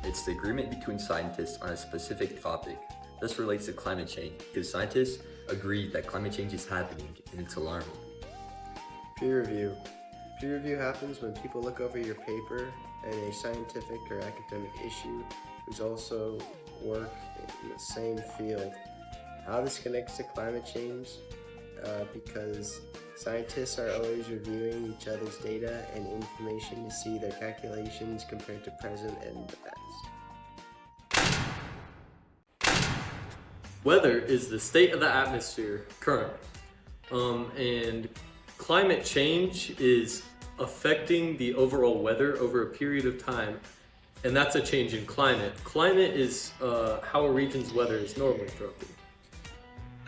It's the agreement between scientists on a specific topic. This relates to climate change because scientists agree that climate change is happening and it's alarming. Peer review. Peer review happens when people look over your paper and a scientific or academic issue who's also work in the same field. How this connects to climate change? Because scientists are always reviewing each other's data and information to see their calculations compared to present and the past. Weather is the state of the atmosphere currently. And climate change is affecting the overall weather over a period of time, and that's a change in climate. Climate is how a region's weather is normally throughout the year.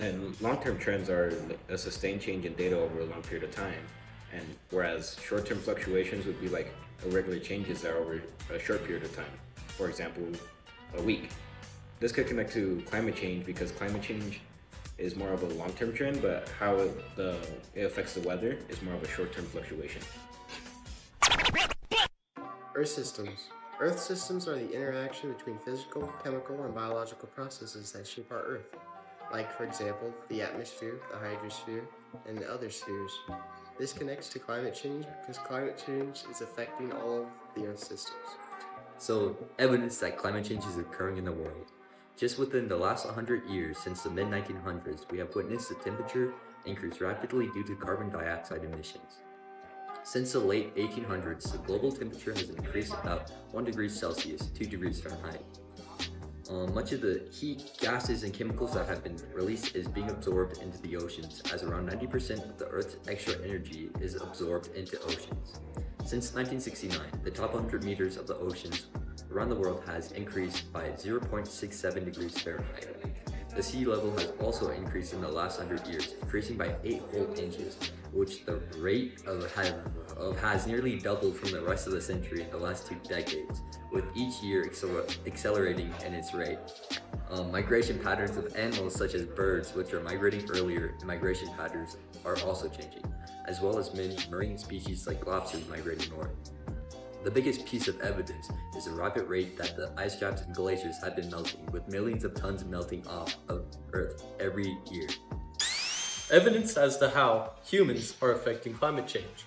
And long-term trends are a sustained change in data over a long period of time. And whereas short-term fluctuations would be like irregular changes that are over a short period of time. For example, a week. This could connect to climate change because climate change is more of a long-term trend, but how it affects the weather is more of a short-term fluctuation. Earth systems. Earth systems are the interaction between physical, chemical, and biological processes that shape our Earth. Like, for example, the atmosphere, the hydrosphere, and the other spheres. This connects to climate change because climate change is affecting all of the Earth systems. So, evidence that climate change is occurring in the world. Just within the last 100 years, since the mid-1900s, we have witnessed the temperature increase rapidly due to carbon dioxide emissions. Since the late 1800s, the global temperature has increased about 1 degree Celsius, 2 degrees Fahrenheit. Much of the heat, gases, and chemicals that have been released is being absorbed into the oceans, as around 90% of the Earth's extra energy is absorbed into oceans. Since 1969, the top 100 meters of the oceans around the world has increased by 0.67 degrees Fahrenheit. The sea level has also increased in the last 100 years, increasing by 8 whole inches, which the rate has nearly doubled from the rest of the century in the last 2 decades, with each year accelerating in its rate. Migration patterns of animals such as birds, which are migrating earlier, and migration patterns are also changing, as well as many marine species like lobsters migrating north. The biggest piece of evidence is the rapid rate that the ice caps and glaciers have been melting, with millions of tons melting off of Earth every year. Evidence as to how humans are affecting climate change.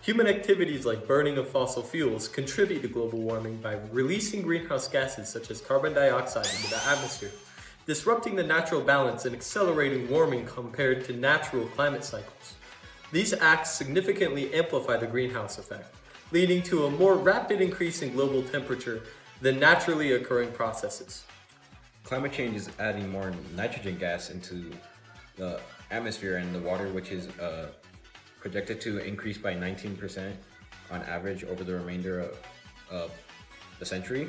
Human activities like burning of fossil fuels contribute to global warming by releasing greenhouse gases such as carbon dioxide into the atmosphere, disrupting the natural balance and accelerating warming compared to natural climate cycles. These acts significantly amplify the greenhouse effect, leading to a more rapid increase in global temperature than naturally occurring processes. Climate change is adding more nitrogen gas into the atmosphere and the water, which is projected to increase by 19% on average over the remainder of the century,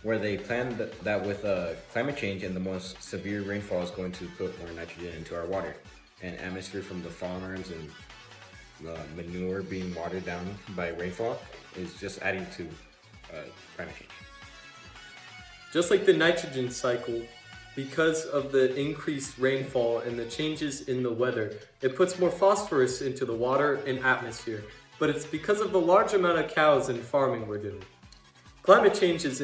where they planned that with climate change and the most severe rainfall is going to put more nitrogen into our water, and atmosphere from the farms and the manure being watered down by rainfall is just adding to climate change. Just like the nitrogen cycle, because of the increased rainfall and the changes in the weather, it puts more phosphorus into the water and atmosphere, but it's because of the large amount of cows and farming we're doing. Climate change is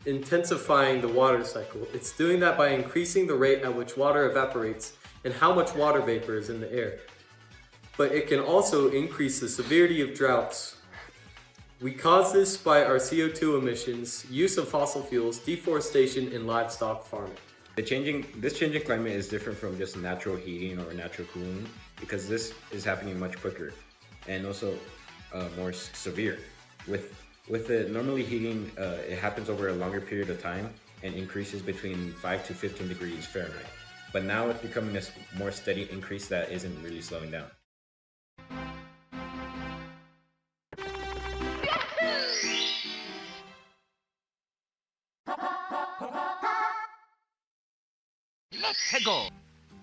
intensifying the water cycle. It's doing that by increasing the rate at which water evaporates and how much water vapor is in the air. But it can also increase the severity of droughts. We cause this by our CO2 emissions, use of fossil fuels, deforestation, and livestock farming. This changing climate is different from just natural heating or natural cooling because this is happening much quicker and also more severe. With it normally heating, it happens over a longer period of time and increases between 5 to 15 degrees Fahrenheit. But now it's becoming a more steady increase that isn't really slowing down.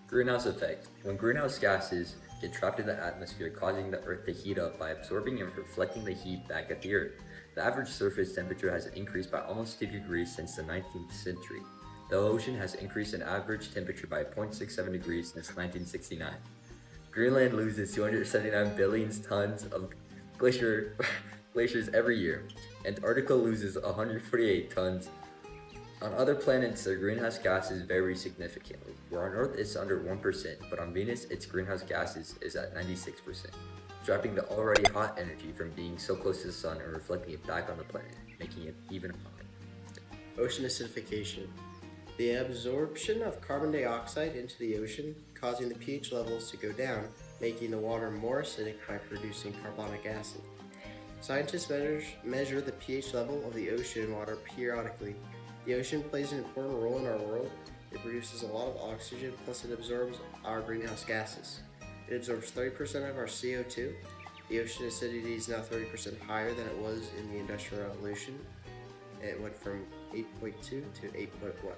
Greenhouse effect. When greenhouse gases get trapped in the atmosphere, causing the Earth to heat up by absorbing and reflecting the heat back at the Earth. The average surface temperature has increased by almost 2 degrees since the 19th century. The ocean has increased in average temperature by 0.67 degrees since 1969. Greenland loses 279 billion tons of glaciers every year. Antarctica loses 148 tons. On other planets, their greenhouse gases vary significantly. Where on Earth it's under 1%, but on Venus its greenhouse gases is at 96%, trapping the already hot energy from being so close to the sun and reflecting it back on the planet, making it even hotter. Ocean acidification. The absorption of carbon dioxide into the ocean, causing the pH levels to go down, making the water more acidic by producing carbonic acid. Scientists measure the pH level of the ocean water periodically. The ocean plays an important role in our world. It produces a lot of oxygen, plus it absorbs our greenhouse gases. It absorbs 30% of our CO2. The ocean acidity is now 30% higher than it was in the Industrial Revolution. It went from 8.2 to 8.1.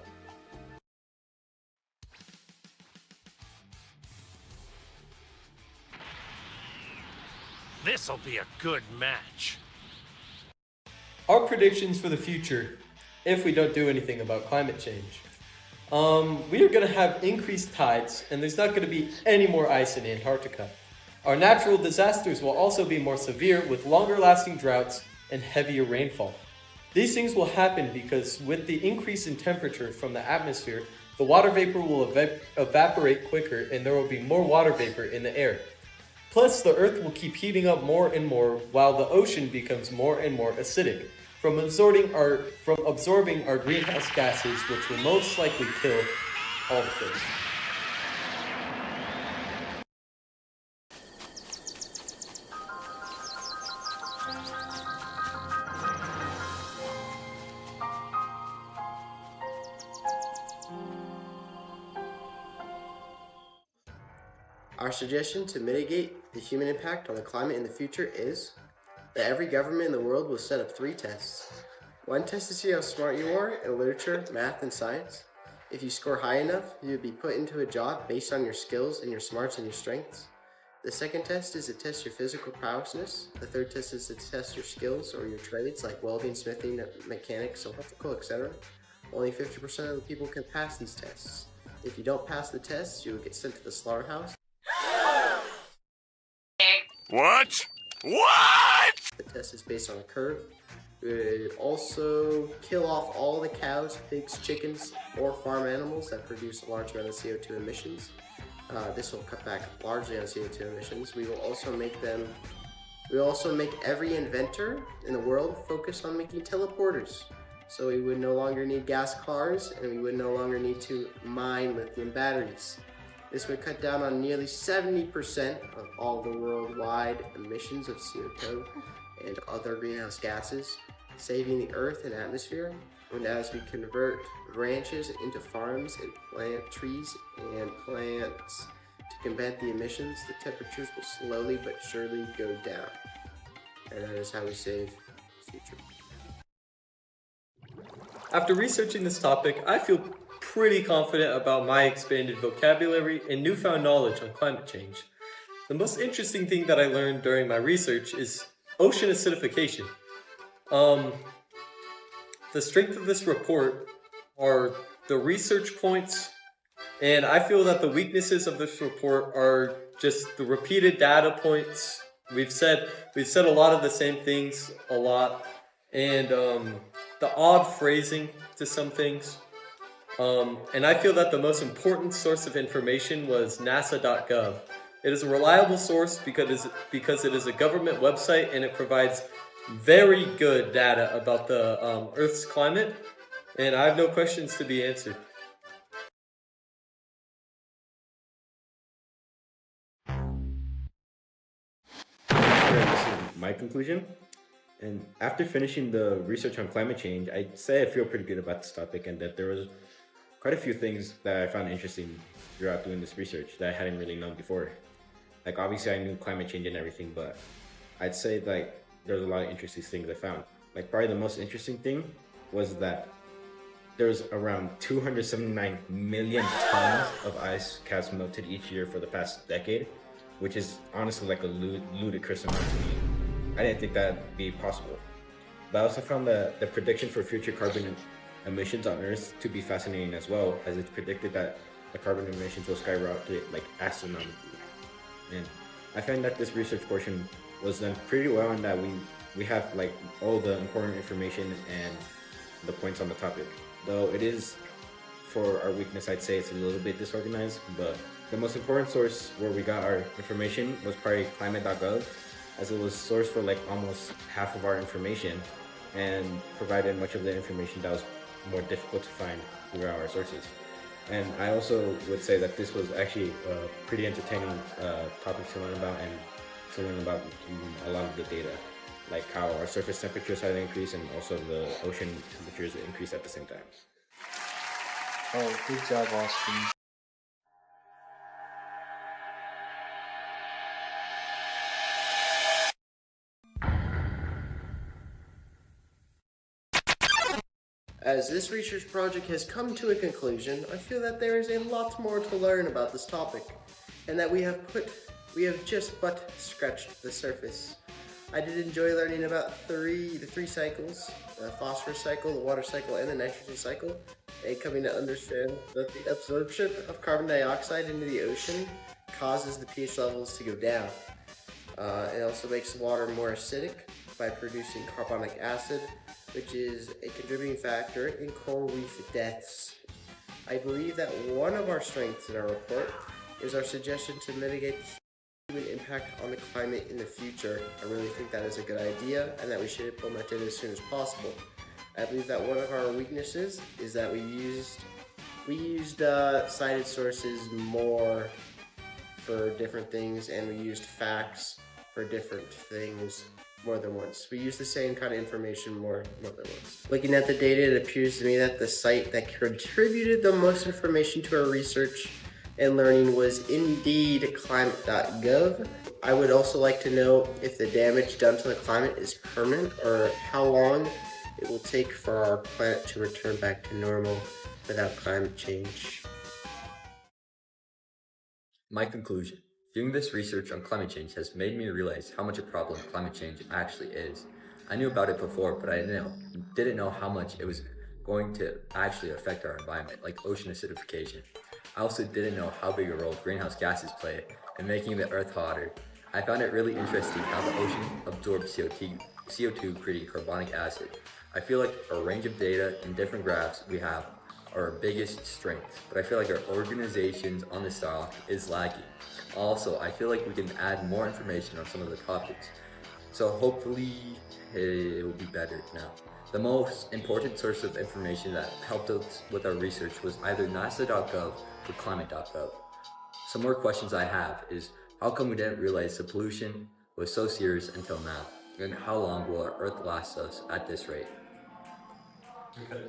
This'll be a good match. Our predictions for the future, if we don't do anything about climate change. We are going to have increased tides, and there's not going to be any more ice in Antarctica. Our natural disasters will also be more severe, with longer lasting droughts and heavier rainfall. These things will happen because with the increase in temperature from the atmosphere, the water vapor will evaporate quicker, and there will be more water vapor in the air. Plus, the Earth will keep heating up more and more while the ocean becomes more and more acidic, from absorbing our greenhouse gases, which will most likely kill all the fish. Our suggestion to mitigate the human impact on the climate in the future is that every government in the world will set up 3 tests. One test to see how smart you are in literature, math, and science. If you score high enough, you will be put into a job based on your skills and your smarts and your strengths. The second test is to test your physical prowess. The third test is to test your skills or your trades like welding, smithing, mechanics, electrical, etc. Only 50% of the people can pass these tests. If you don't pass the tests, you will get sent to the slaughterhouse. What? What? The test is based on a curve. We would also kill off all the cows, pigs, chickens, or farm animals that produce a large amount of CO2 emissions. This will cut back largely on CO2 emissions. We will also make every inventor in the world focus on making teleporters. So we would no longer need gas cars, and we would no longer need to mine lithium batteries. This would cut down on nearly 70% of all the worldwide emissions of CO2 and other greenhouse gases, saving the earth and atmosphere. And as we convert ranches into farms and plant trees and plants to combat the emissions, the temperatures will slowly but surely go down. And that is how we save the future. After researching this topic, I feel pretty confident about my expanded vocabulary and newfound knowledge on climate change. The most interesting thing that I learned during my research is ocean acidification. The strength of this report are the research points, and I feel that the weaknesses of this report are just the repeated data points. We've said a lot of the same things a lot, and the odd phrasing to some things. And I feel that the most important source of information was nasa.gov. It is a reliable source because it is a government website, and it provides very good data about the Earth's climate, and I have no questions to be answered. This is my conclusion. And after finishing the research on climate change, I'd say I feel pretty good about this topic, and that there was quite a few things that I found interesting throughout doing this research that I hadn't really known before. Like, obviously I knew climate change and everything, but I'd say like there's a lot of interesting things I found. Like, probably the most interesting thing was that there's around 279 million tons of ice caps melted each year for the past decade, which is honestly like a ludicrous amount to me. I didn't think that'd be possible. But I also found the prediction for future carbon emissions on Earth to be fascinating as well, as it's predicted that the carbon emissions will skyrocket like astronomically. And I find that this research portion was done pretty well, and that we we have like all the important information and the points on the topic. Though it is, for our weakness, I'd say it's a little bit disorganized, but the most important source where we got our information was probably climate.gov, as it was sourced for like almost half of our information and provided much of the information that was more difficult to find through our sources. And I also would say that this was actually a pretty entertaining topic to learn about, and to learn about a lot of the data, like how our surface temperatures had increased and also the ocean temperatures increased at the same time. Oh, good job, Austin. As this research project has come to a conclusion, I feel that there is a lot more to learn about this topic, and that we have just but scratched the surface. I did enjoy learning about the three cycles, the phosphorus cycle, the water cycle, and the nitrogen cycle, and coming to understand that the absorption of carbon dioxide into the ocean causes the pH levels to go down. It also makes water more acidic by producing carbonic acid, which is a contributing factor in coral reef deaths. I believe that one of our strengths in our report is our suggestion to mitigate the human impact on the climate in the future. I really think that is a good idea and that we should implement it as soon as possible. I believe that one of our weaknesses is that we used cited sources more for different things, and we used facts for different things more than once. We use the same kind of information more than once. Looking at the data, it appears to me that the site that contributed the most information to our research and learning was indeed climate.gov. I would also like to know if the damage done to the climate is permanent, or how long it will take for our planet to return back to normal without climate change. My conclusion. Doing this research on climate change has made me realize how much a problem climate change actually is. I knew about it before, but I didn't know how much it was going to actually affect our environment, like ocean acidification. I also didn't know how big a role greenhouse gases play in making the earth hotter. I found it really interesting how the ocean absorbs CO2 creating carbonic acid. I feel like a range of data and different graphs we have are our biggest strength, but I feel like our organizations on the stock is lacking. Also, I feel like we can add more information on some of the topics, so hopefully it will be better now. The most important source of information that helped us with our research was either nasa.gov or climate.gov. Some more questions I have is, how come we didn't realize the pollution was so serious until now? And how long will our Earth last us at this rate? Okay.